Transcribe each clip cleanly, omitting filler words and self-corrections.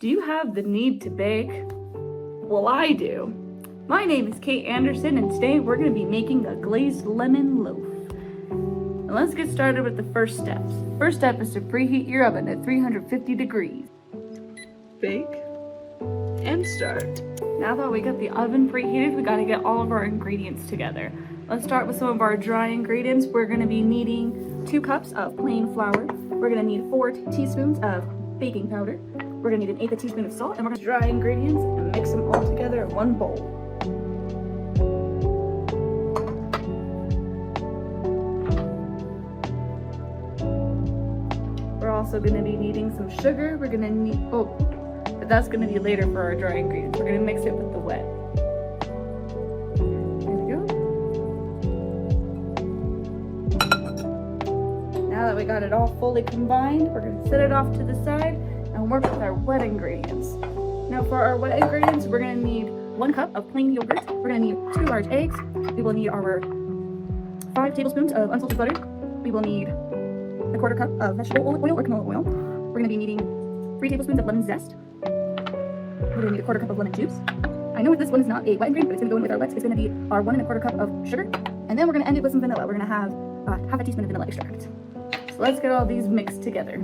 Do you have the need to bake? Well, I do. My name is Kate Anderson, and today we're going to be making a glazed lemon loaf. And let's get started with the first steps. First step is to preheat your oven at 350 degrees. Bake and start. Now that we got the oven preheated, we got to get all of our ingredients together. Let's start with some of our dry ingredients. We're going to be needing 2 cups of plain flour. We're going to need 4 teaspoons of baking powder. We're going to need 1/8 teaspoon of salt, and we're going to dry ingredients and mix them all together in one bowl. We're also going to be needing some sugar. We're going to need, but that's going to be later for our dry ingredients. We're going to mix it with the wet. There we go. Now that we got it all fully combined, we're going to set it off to the side and work with our wet ingredients. Now for our wet ingredients, we're going to need 1 cup of plain yogurt. We're going to need 2 large eggs. We will need our 5 tablespoons of unsalted butter. We will need 1/4 cup of vegetable oil or canola oil. We're going to be needing 3 tablespoons of lemon zest. We're going to need 1/4 cup of lemon juice. I know this one is not a wet ingredient, but it's going to go in with our wet. It's going to be our 1 1/4 cup of sugar. And then we're going to end it with some vanilla. We're going to have half a teaspoon of vanilla extract. So let's get all these mixed together.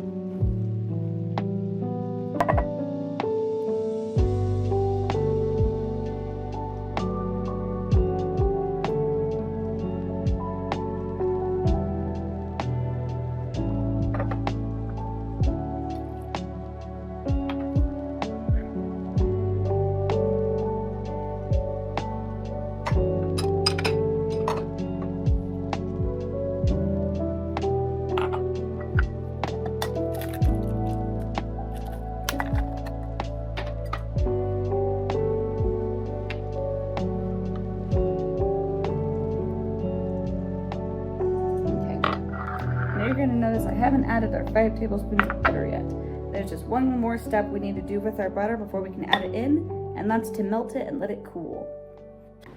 You're going to notice I haven't added our 5 tablespoons of butter yet. There's just one more step we need to do with our butter before we can add it in, and that's to melt it and let it cool.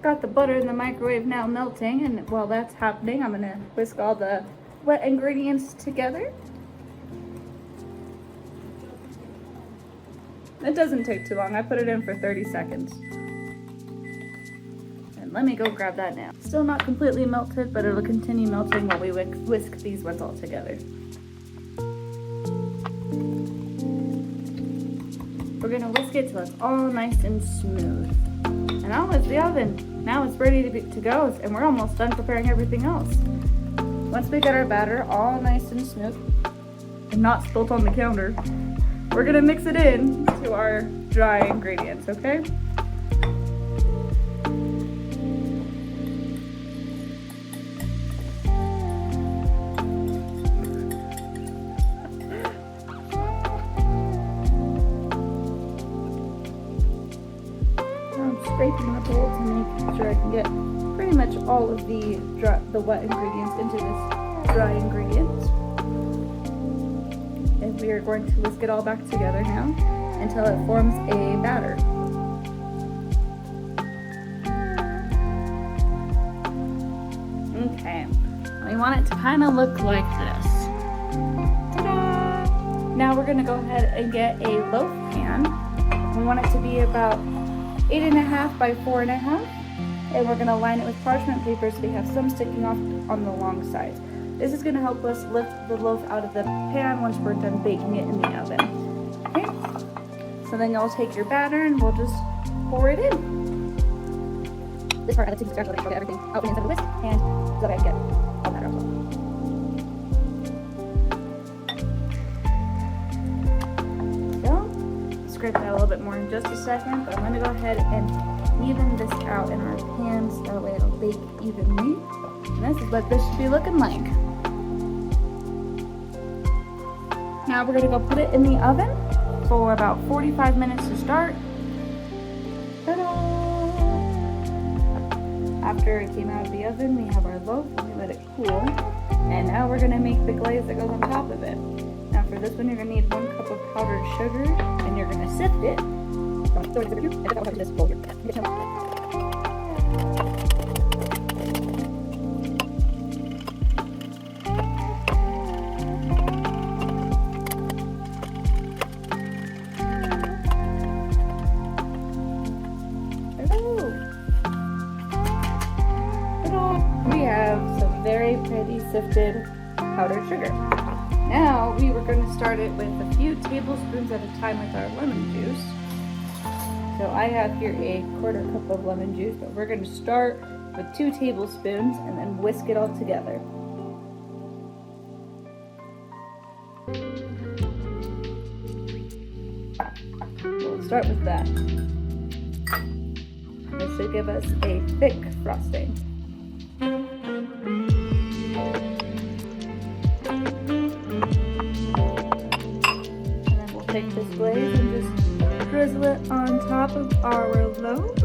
Got the butter in the microwave now melting, and while that's happening, I'm going to whisk all the wet ingredients together. It doesn't take too long. I put it in for 30 seconds. Let me go grab that now. Still not completely melted, but it'll continue melting while we whisk these ones all together. We're gonna whisk it till it's all nice and smooth. And now it's the oven. Now it's ready to go, and we're almost done preparing everything else. Once we get our batter all nice and smooth and not spilt on the counter, we're gonna mix it in to our dry ingredients, okay? Scraping the bowl to make sure I can get pretty much all of the wet ingredients into this dry ingredients. And we are going to whisk it all back together now until it forms a batter. Okay, we want it to kind of look like this. Ta-da! Now we're going to go ahead and get a loaf pan. We want it to be about 8.5 by 4.5, and we're going to line it with parchment paper so we have some sticking off on the long sides. This is going to help us lift the loaf out of the pan once we're done baking it in the oven. Okay, so then you'll take your batter and we'll just pour it in. This part I like to scratch so that I get everything out from the inside of the whisk, and so that I get all the batter out. Scrape that a little bit more in just a second, but I'm going to go ahead and even this out in our pan so that way it'll bake evenly. And this is what this should be looking like. Now we're going to go put it in the oven for about 45 minutes to start. Ta-da! After it came out of the oven, we have our loaf, we let it cool, and now we're going to make the glaze that goes on top of it. Now for this one, you're going to need 1 cup of powdered sugar, and you're going to sift it. Don't throw it in and that will help this bowl here. sifted powdered sugar. Now we were going to start it with a few tablespoons at a time with our lemon juice. So I have here a 1/4 cup of lemon juice, but we're going to start with 2 tablespoons and then whisk it all together. We'll start with that. This should give us a thick frosting. And then we'll take this glaze and just drizzle it on top of our loaf.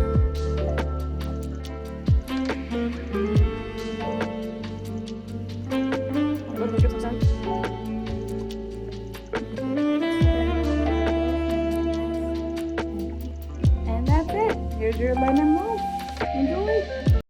And that's it. Here's your lemon loaf. Enjoy.